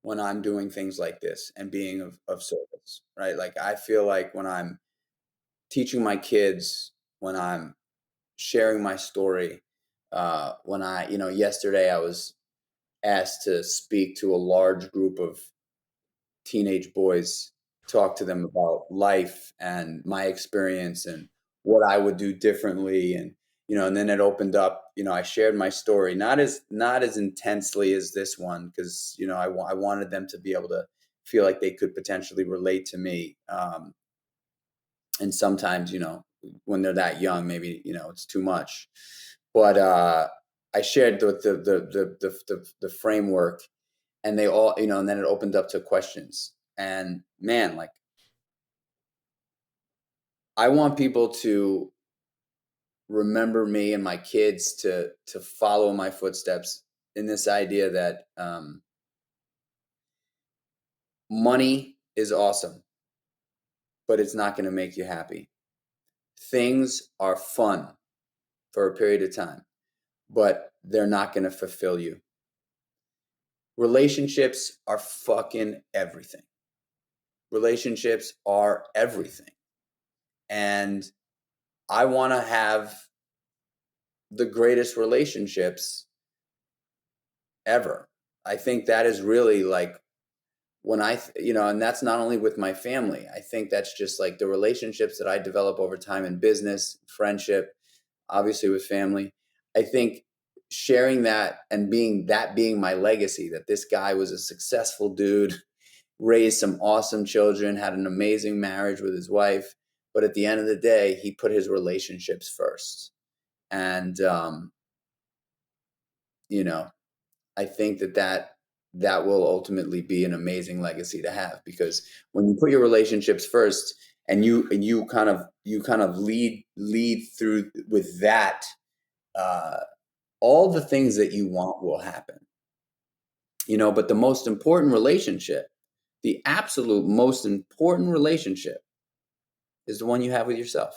when I'm doing things like this and being of service, right? Like I feel like when I'm teaching my kids, when I'm sharing my story, when yesterday I was asked to speak to a large group of teenage boys, talk to them about life and my experience and what I would do differently. And, and then it opened up, I shared my story, not as intensely as this one. Cause I wanted them to be able to feel like they could potentially relate to me. And sometimes, when they're that young, maybe, it's too much, but, I shared the framework, and they all, and then it opened up to questions. And man, like I want people to remember me and my kids to follow my footsteps in this idea that money is awesome, but it's not going to make you happy. Things are fun for a period of time, but they're not going to fulfill you. Relationships are fucking everything. Relationships are everything. And I want to have the greatest relationships ever. I think that is really like when and that's not only with my family. I think that's just like the relationships that I develop over time in business, friendship, obviously with family. I think sharing that and being my legacy, that this guy was a successful dude, raised some awesome children, had an amazing marriage with his wife, but at the end of the day, he put his relationships first. And you know, I think that will ultimately be an amazing legacy to have, because when you put your relationships first and you kind of lead through with that, uh, all the things that you want will happen. But the most important relationship, the absolute most important relationship, is the one you have with yourself.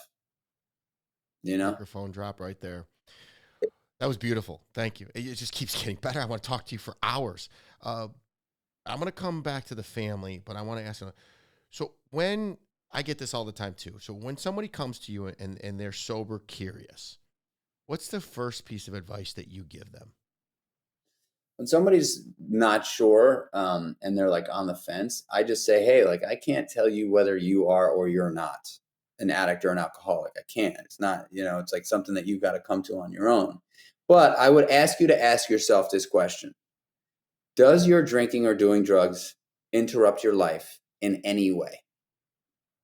You know. Microphone drop right there. That was beautiful. Thank you. It just keeps getting better. I want to talk to you for hours. I'm going to come back to the family, but I want to ask you. So when I get this all the time too. So when somebody comes to you and they're sober curious, what's the first piece of advice that you give them? When somebody's not sure, and they're like on the fence, I just say, hey, like, I can't tell you whether you are or you're not an addict or an alcoholic. I can't. It's not, it's like something that you've got to come to on your own. But I would ask you to ask yourself this question. Does your drinking or doing drugs interrupt your life in any way?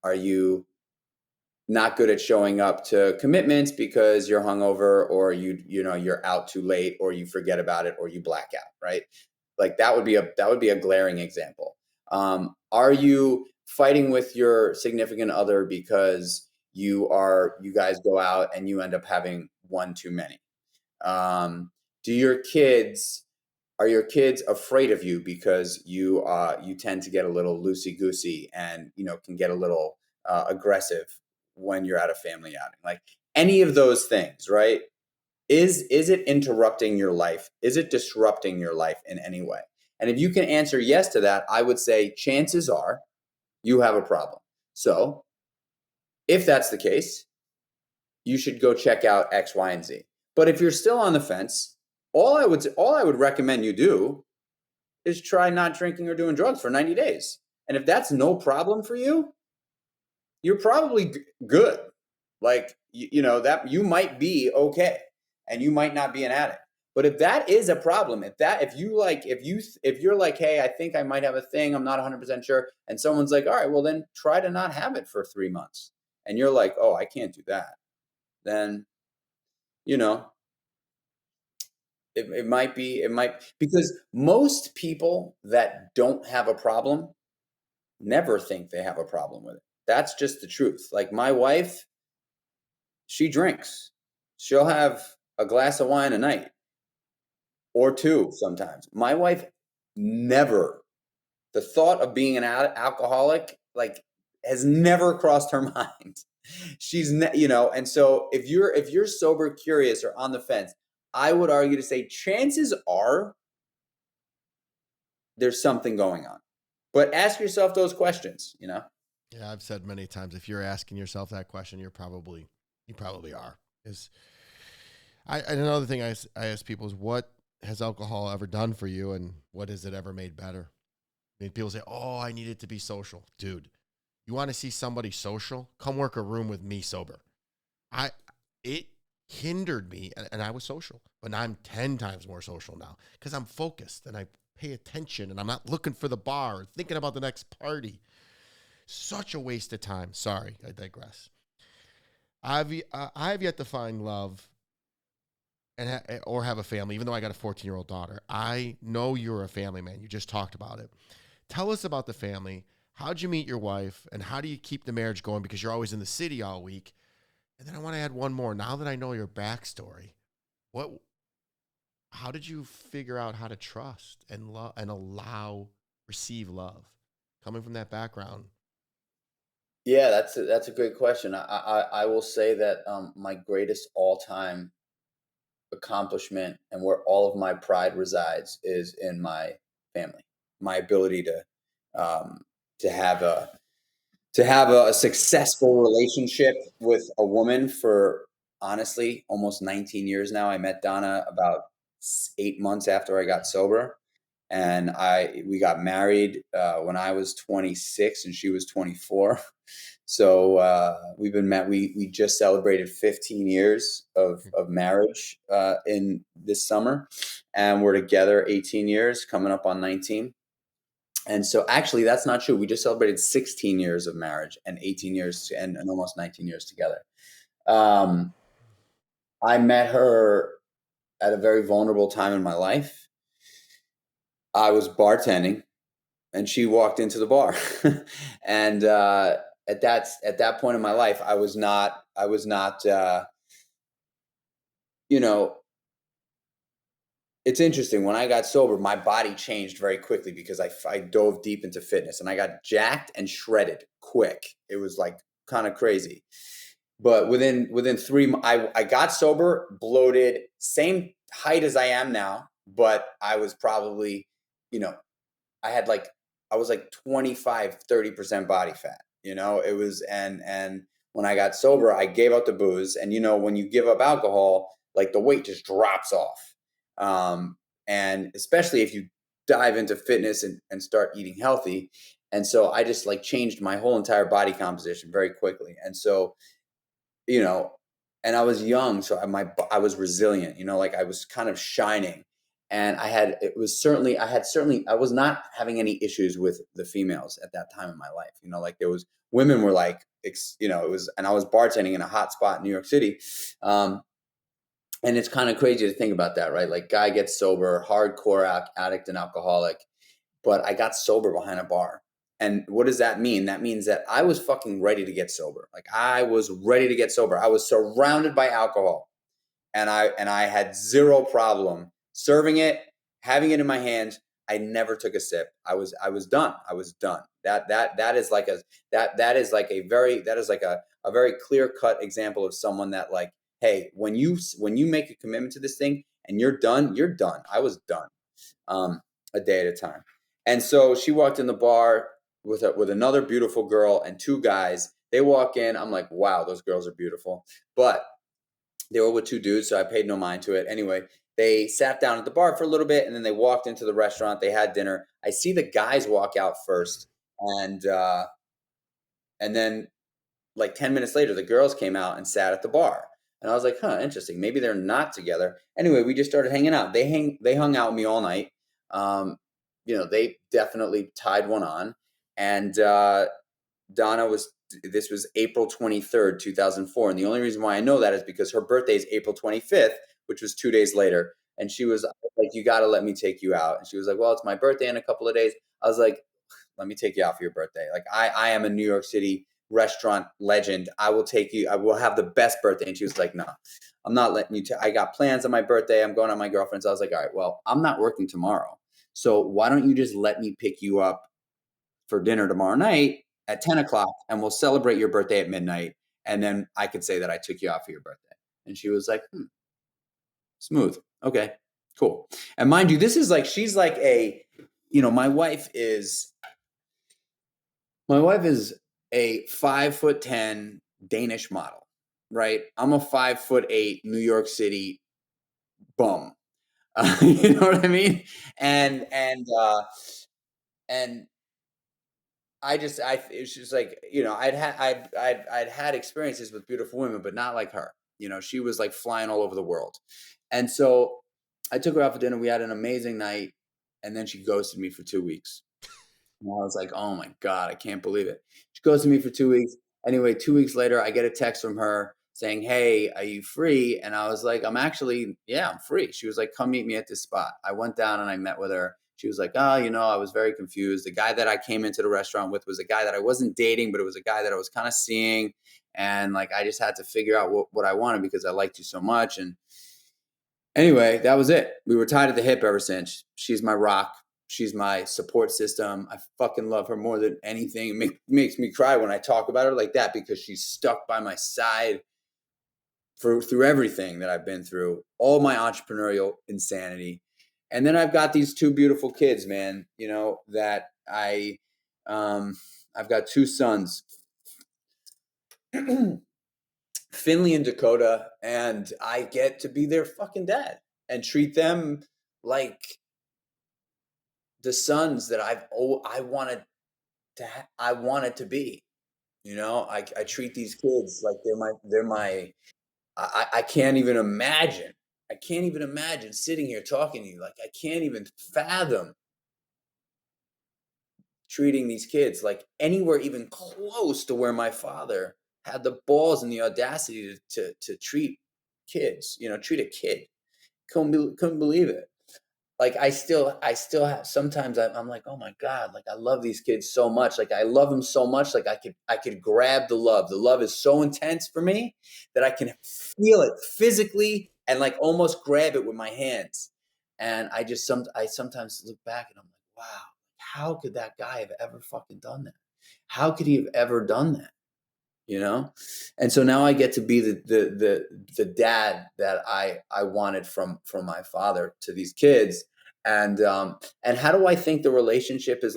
Are you not good at showing up to commitments because you're hungover, or you're out too late, or you forget about it, or you black out, right? Like that would be a glaring example. Are you fighting with your significant other because you guys go out and you end up having one too many? Um, do your kids Are your kids afraid of you because you tend to get a little loosey goosey and can get a little aggressive when you're at a family outing? Like any of those things, right? Is it interrupting your life? Is it disrupting your life in any way? And if you can answer yes to that, I would say chances are you have a problem. So if that's the case, you should go check out X, Y, and Z. But if you're still on the fence, all I would recommend you do is try not drinking or doing drugs for 90 days. And if that's no problem for you, you're probably good. Like, that you might be okay and you might not be an addict. But if that is a problem, if you're like, hey, I think I might have a thing, I'm not 100% sure. And someone's like, all right, well then try to not have it for 3 months. And you're like, oh, I can't do that. Then, you know, because most people that don't have a problem never think they have a problem with it. That's just the truth. Like my wife, she drinks. She'll have a glass of wine a night or two sometimes. My wife never, the thought of being an alcoholic, like, has never crossed her mind. And so if you're sober curious or on the fence, I would argue to say chances are there's something going on. But ask yourself those questions. Yeah, I've said many times, if you're asking yourself that question, you probably are. And another thing I ask people is, what has alcohol ever done for you, and what has it ever made better? I mean, people say, oh, I need it to be social. Dude, you want to see somebody social? Come work a room with me sober. It hindered me, and I was social, but now I'm 10 times more social now because I'm focused and I pay attention and I'm not looking for the bar or thinking about the next party. Such a waste of time. Sorry, I digress. I've yet to find love or have a family, even though I got a 14-year-old daughter. I know you're a family man. You just talked about it. Tell us about the family. How'd you meet your wife, and how do you keep the marriage going? Because you're always in the city all week. And then I want to add one more. Now that I know your backstory, how did you figure out how to trust and love and receive love, coming from that background? Yeah, that's a great question. I will say that my greatest all time accomplishment and where all of my pride resides is in my family. My ability um, to have a successful relationship with a woman for honestly almost 19 years now. I met Donna about 8 months after I got sober, and we got married when I was 26 and she was 24. So we've been met. We just celebrated 15 years of marriage in this summer, and we're together 18 years, coming up on 19. And so actually, that's not true. We just celebrated 16 years of marriage and 18 years and almost 19 years together. Um, I met her at a very vulnerable time in my life. I was bartending and she walked into the bar. And at that point in my life, I was not you know it's interesting. When I got sober, my body changed very quickly because I dove deep into fitness and I got jacked and shredded quick. It was like kind of crazy. But within I got sober, bloated, same height as I am now, but I was probably, you know, I had like I was like 25, 30% body fat, it was, and when I got sober, I gave up the booze. And, when you give up alcohol, like the weight just drops off. And especially if you dive into fitness and start eating healthy. And so I just like changed my whole entire body composition very quickly. And so, you know, and I was young, so I was resilient, like I was kind of shining. And I was not having any issues with the females at that time in my life. Like there was women were like, it was, and I was bartending in a hot spot in New York City. And it's kind of crazy to think about that, right? Like guy gets sober, hardcore addict and alcoholic, but I got sober behind a bar. And what does that mean? That means that I was fucking ready to get sober. Like I was ready to get sober. I was surrounded by alcohol, and I had zero problem serving it, having it in my hands. I never took a sip. I was done. I was done. That is like a very clear cut example of someone that like, hey, when you make a commitment to this thing and you're done, you're done. I was done. A day at a time. And so she walked in the bar with another beautiful girl and two guys. They walk in. I'm like, wow, those girls are beautiful. But they were with two dudes, so I paid no mind to it. Anyway, they sat down at the bar for a little bit, and then they walked into the restaurant. They had dinner. I see the guys walk out first, and then like 10 minutes later, the girls came out and sat at the bar. And I was like, huh, interesting. Maybe they're not together. Anyway, we just started hanging out. They hung out with me all night. They definitely tied one on. And this was April 23rd, 2004. And the only reason why I know that is because her birthday is April 25th, which was 2 days later. And she was like, you got to let me take you out. And she was like, well, it's my birthday in a couple of days. I was like, let me take you out for your birthday. Like I am a New York City restaurant legend. I will take you. I will have the best birthday. And she was like, no, I'm not letting you. I got plans on my birthday. I'm going on my girlfriend's. I was like, all right, well, I'm not working tomorrow. So why don't you just let me pick you up for dinner tomorrow night at 10 o'clock and we'll celebrate your birthday at midnight. And then I could say that I took you out for your birthday. And she was like, smooth. Okay, cool. And mind you, this is like, she's like my wife is a 5'10" Danish model, right? I'm a 5'8" New York City bum. You know what I mean? And it's just like, I'd had experiences with beautiful women, but not like her. She was like flying all over the world. And so I took her out for dinner. We had an amazing night. And then she ghosted me for 2 weeks. And I was like, oh my God, I can't believe it. She ghosted me for 2 weeks. Anyway, 2 weeks later, I get a text from her saying, hey, are you free? And I was like, I'm free. She was like, come meet me at this spot. I went down and I met with her. She was like, oh, I was very confused. The guy that I came into the restaurant with was a guy that I wasn't dating, but it was a guy that I was kind of seeing. And like, I just had to figure out what I wanted because I liked you so much. And anyway, that was it. We were tied at the hip ever since. She's my rock. She's my support system. I fucking love her more than anything. It makes me cry when I talk about her like that because she's stuck by my side through everything that I've been through, all my entrepreneurial insanity. And then I've got these two beautiful kids, man, that I've got two sons, Finley and Dakota, and I get to be their fucking dad and treat them like the sons that I wanted to be. I treat these kids like they're my. I can't even imagine. I can't even imagine sitting here talking to you. Like I can't even fathom treating these kids like anywhere even close to where my father had the balls and the audacity to treat kids. Treat a kid. Couldn't believe it. Like I still have, sometimes I'm like, oh my God, like I love these kids so much. Like I love them so much. Like I could grab the love. The love is so intense for me that I can feel it physically and like almost grab it with my hands. And I sometimes look back and I'm like, wow, how could that guy have ever fucking done that? How could he have ever done that? And so now I get to be the dad that I wanted from my father to these kids. And how do I think the relationship has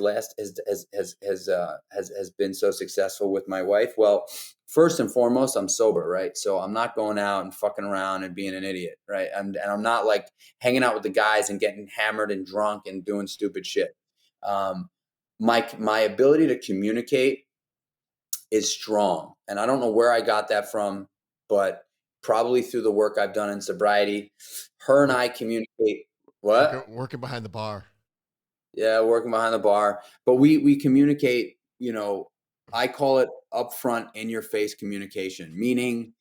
been so successful with my wife? Well, first and foremost, I'm sober, right? So I'm not going out and fucking around and being an idiot, right? And I'm not like hanging out with the guys and getting hammered and drunk and doing stupid shit. Um, my ability to communicate is strong, and I don't know where I got that from, but probably through the work I've done in sobriety. Her and Work, I communicate. What? working behind the bar. Yeah, working behind the bar. But we communicate, I call it upfront, in your face communication, meaning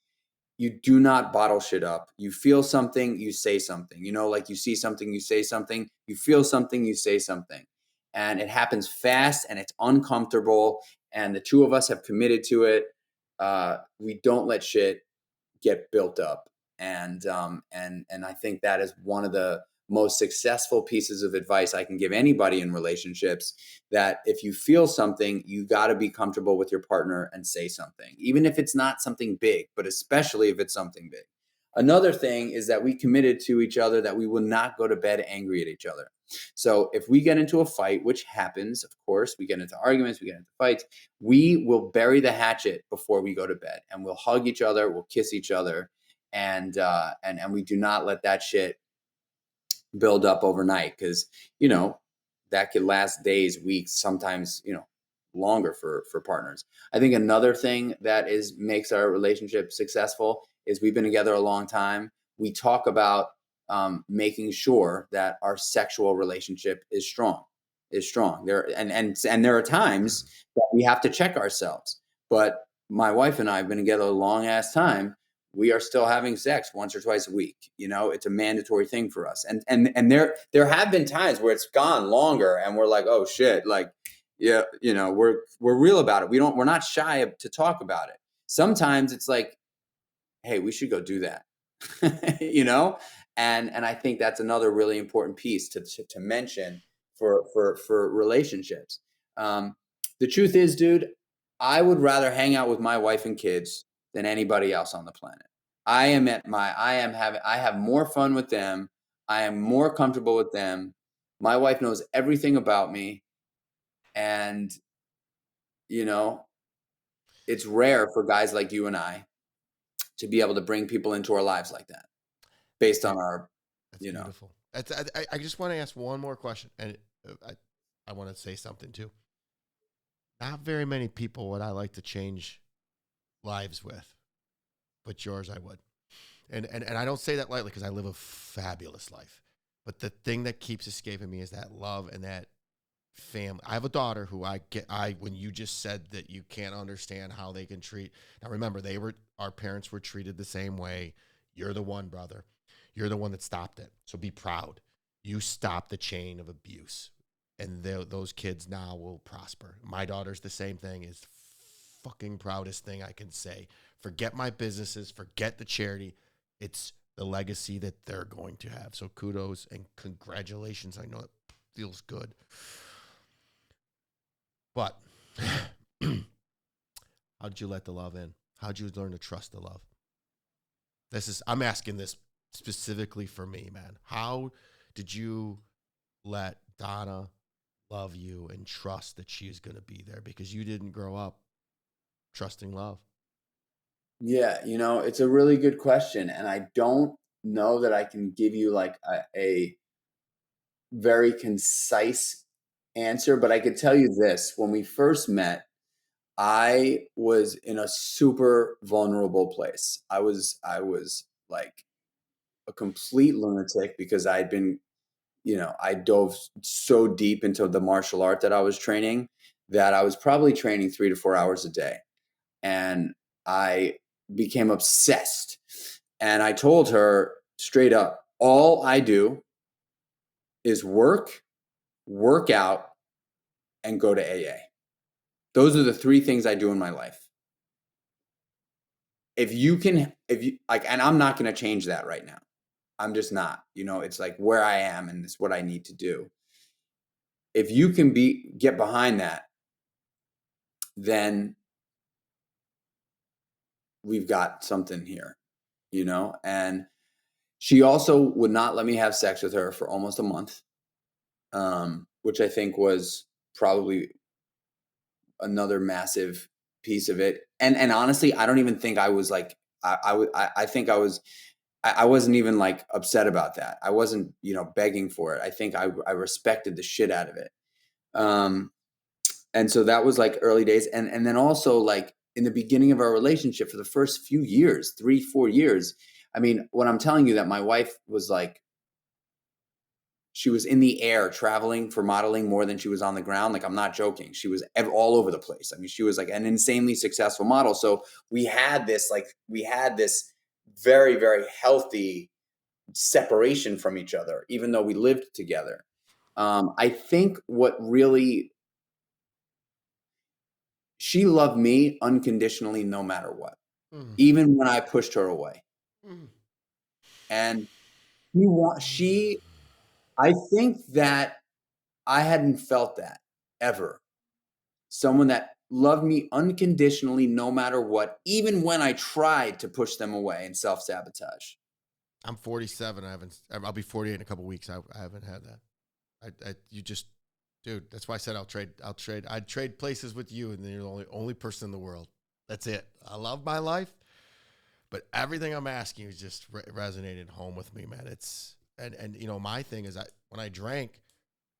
you do not bottle shit up. You feel something, you say something. Like you see something, you say something. You feel something, you say something. And it happens fast and it's uncomfortable. And the two of us have committed to it. We don't let shit get built up. And I think that is one of the most successful pieces of advice I can give anybody in relationships, that if you feel something, you got to be comfortable with your partner and say something, even if it's not something big, but especially if it's something big. Another thing is that we committed to each other that we will not go to bed angry at each other. So if we get into a fight, which happens, of course, we get into arguments, we get into fights, we will bury the hatchet before we go to bed, and we'll hug each other, we'll kiss each other, and we do not let that shit build up overnight, because that could last days, weeks, sometimes longer for partners. I think another thing that makes our relationship successful is we've been together a long time. We talk about making sure that our sexual relationship is strong. And there are times that we have to check ourselves. But my wife and I have been together a long ass time. We are still having sex once or twice a week. It's a mandatory thing for us. And there have been times where it's gone longer, and we're like, oh shit, like, yeah, we're real about it. We're not shy to talk about it. Sometimes it's like, hey, we should go do that. And I think that's another really important piece to mention for relationships. The truth is, dude, I would rather hang out with my wife and kids than anybody else on the planet. I have more fun with them. I am more comfortable with them. My wife knows everything about me. And, it's rare for guys like you and I to be able to bring people into our lives like that, based on our, That's beautiful. I just want to ask one more question, and I want to say something too. Not very many people would I like to change lives with, but yours I would. And I don't say that lightly, because I live a fabulous life. But the thing that keeps escaping me is that love and that family. I have a daughter who when you just said that you can't understand how they can treat. Now remember, our parents were treated the same way. You're the one, brother. You're the one that stopped it. So be proud. You stopped the chain of abuse, and those kids now will prosper. My daughter's the same thing. Is fucking proudest thing I can say. Forget my businesses. Forget the charity. It's the legacy that they're going to have. So kudos and congratulations. I know it feels good. But how'd you let the love in? How'd you learn to trust the love? I'm asking this specifically for me, man. How did you let Donna love you and trust that she's going to be there? Because you didn't grow up trusting love. Yeah, it's a really good question, and I don't know that I can give you like a very concise answer, but I could tell you this. When we first met, I was in a super vulnerable place. I was like a complete lunatic, because I'd been, I dove so deep into the martial art that I was training, that I was probably training 3 to 4 hours a day. And I became obsessed. And I told her straight up, all I do is work out, and go to AA. Those are the three things I do in my life. If you like, and I'm not going to change that right now. I'm just not, it's like where I am, and it's what I need to do. If you can get behind that, then we've got something here, and she also would not let me have sex with her for almost a month. which I think was probably another massive piece of it. And honestly, I don't even think I was like I think I wasn't even like upset about that. I wasn't, begging for it. I think I respected the shit out of it. Um, and so that was like early days. And then also like in the beginning of our relationship for the first few years, 3, 4 years. I mean, when I'm telling you that my wife was like, she was in the air traveling for modeling more than she was on the ground. Like, I'm not joking. She was all over the place. I mean, she was like an insanely successful model. So we had this very, very healthy separation from each other, even though we lived together. I think what really, she loved me unconditionally, no matter what, Mm, even when I pushed her away. mm, And she, I think that I hadn't felt that ever. Someone that loved me unconditionally, no matter what, even when I tried to push them away and self sabotage. I'm 47. I'll be 48 in a couple weeks. I haven't had that. You just, dude, that's why I said I'd trade places with you, and you're the only person in the world. That's it. I love my life, but everything I'm asking you is just resonated home with me, man. And my thing is, when I drank,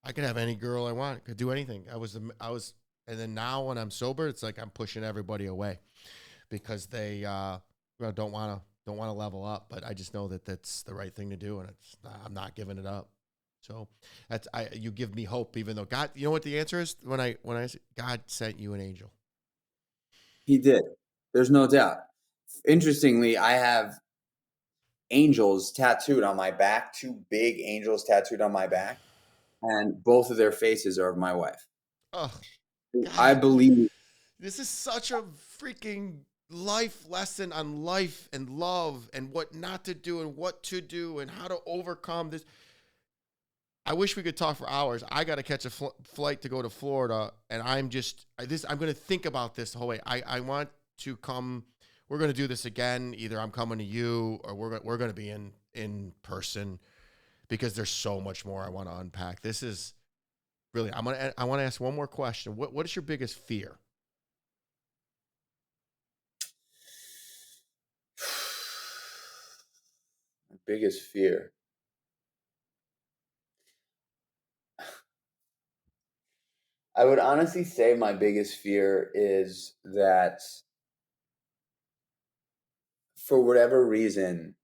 I could have any girl I want, could do anything. And then now when I'm sober, it's like I'm pushing everybody away because they don't want to level up. But I just know that that's the right thing to do, and I'm not giving it up. So you give me hope, even though God, you know what the answer is when I say God sent you an angel. He did. There's no doubt. Interestingly, I have angels tattooed on my back, two big angels tattooed on my back, and both of their faces are of my wife. Oh I God, believe this is such a freaking life lesson on life and love and what not to do and what to do and how to overcome this. I wish we could talk for hours. I got to catch a flight to go to Florida, and I'm going to think about this the whole way. I want to come. We're going to do this again. Either I'm coming to you, or we're going to be in person because there's so much more I want to unpack. This is really. I want to ask one more question. What is your biggest fear? my biggest fear. I would honestly say my biggest fear is that for whatever reason,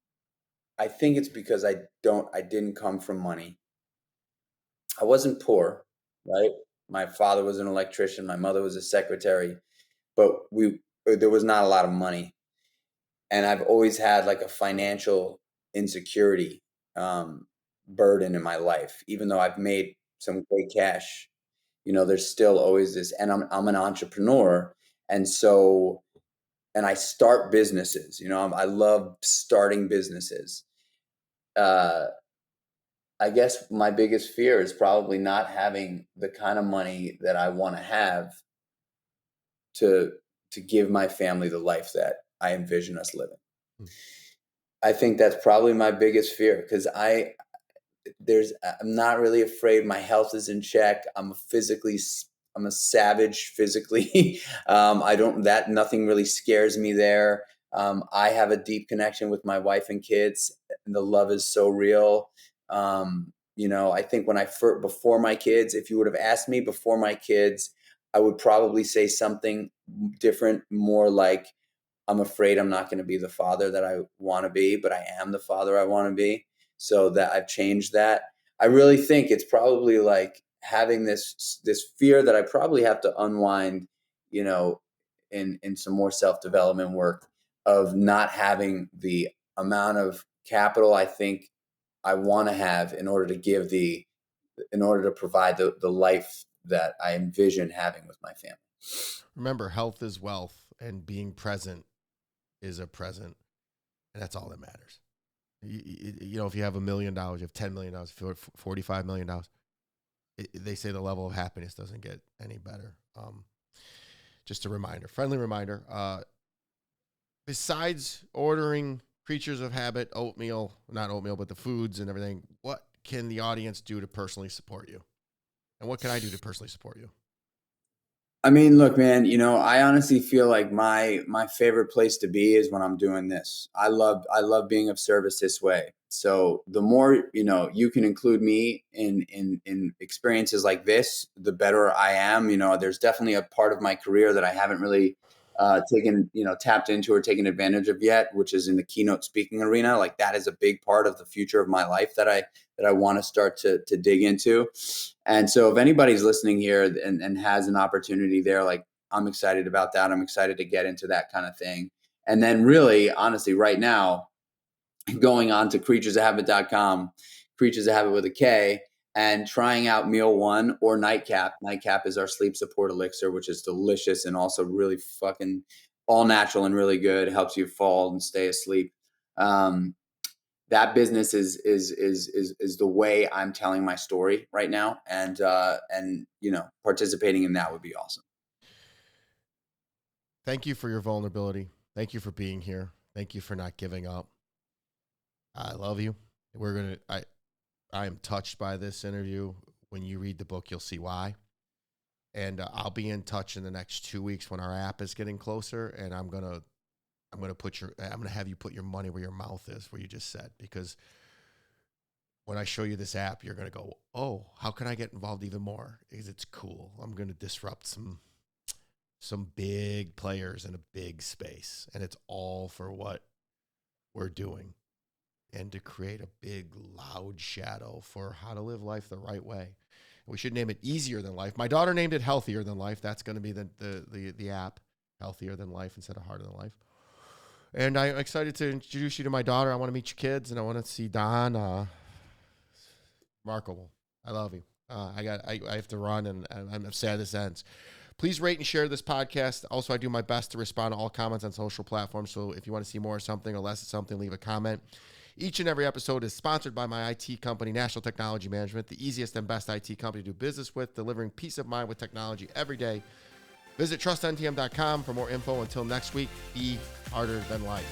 I think it's because I didn't come from money. I wasn't poor, right? My father was an electrician, my mother was a secretary, but there was not a lot of money. And I've always had like a financial insecurity burden in my life, even though I've made some great cash. There's still always this, and I'm an entrepreneur, and so and I start businesses. I love starting businesses. Uh, I guess my biggest fear is probably not having the kind of money that I want to have to to give my family the life that I envision us living. Hmm. I think that's probably my biggest fear because I'm not really afraid. My health is in check. I'm a savage physically. I don't that Nothing really scares me there. I have a deep connection with my wife and kids, and the love is so real. I think before my kids, if you would have asked me before my kids, I would probably say something different, more like, I'm afraid I'm not going to be the father that I want to be, but I am the father I want to be. So that I've changed that. I really think it's probably like having this fear that I probably have to unwind, you know, in some more self-development work of not having the amount of capital I think I want to have in order to provide the life that I envision having with my family. Remember, health is wealth, and being present is a present, and that's all that matters. If you have $1 million, you have $10 million, $45 million. They say the level of happiness doesn't get any better. Just a reminder, friendly reminder. Besides ordering creatures of habit, oatmeal, not oatmeal, but the foods and everything, what can the audience do to personally support you? And what can I do to personally support you? I mean, look, man, I honestly feel like my favorite place to be is when I'm doing this. I love being of service this way. So the more, you can include me in experiences like this, the better I am. There's definitely a part of my career that I haven't really taken, tapped into or taken advantage of yet, which is in the keynote speaking arena. Like that is a big part of the future of my life that I want to start to dig into. And so if anybody's listening here and has an opportunity there, like I'm excited about that. I'm excited to get into that kind of thing. And then really, honestly, right now, going on to creaturesofhabit.com, creatures of habit with a K, and trying out meal one or nightcap. Nightcap is our sleep support elixir, which is delicious and also really fucking all natural and really good. Helps you fall and stay asleep. Um, that business is the way I'm telling my story right now, and participating in that would be awesome. Thank you for your vulnerability. Thank you for being here. Thank you for not giving up. I love you. I am touched by this interview. When you read the book, you'll see why. And I'll be in touch in the next 2 weeks when our app is getting closer, and I'm gonna have you put your money where your mouth is, where you just said, because when I show you this app, you're gonna go, oh, how can I get involved even more? Because it's cool. I'm gonna disrupt some big players in a big space, and it's all for what we're doing, and to create a big loud shadow for how to live life the right way. We should name it Easier Than Life. My daughter named it Healthier Than Life. That's going to be the app, Healthier Than Life instead of Harder Than Life. And I'm excited to introduce you to my daughter. I want to meet your kids, and I want to see Don. Remarkable. I love you. I have to run, and I'm sad this ends. Please rate and share this podcast. Also, I do my best to respond to all comments on social platforms. So if you want to see more of something or less of something, leave a comment. Each and every episode is sponsored by my IT company, National Technology Management, the easiest and best IT company to do business with, delivering peace of mind with technology every day. Visit trustntm.com for more info. Until next week, be harder than life.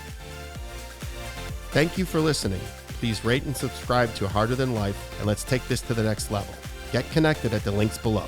Thank you for listening. Please rate and subscribe to Harder Than Life, and let's take this to the next level. Get connected at the links below.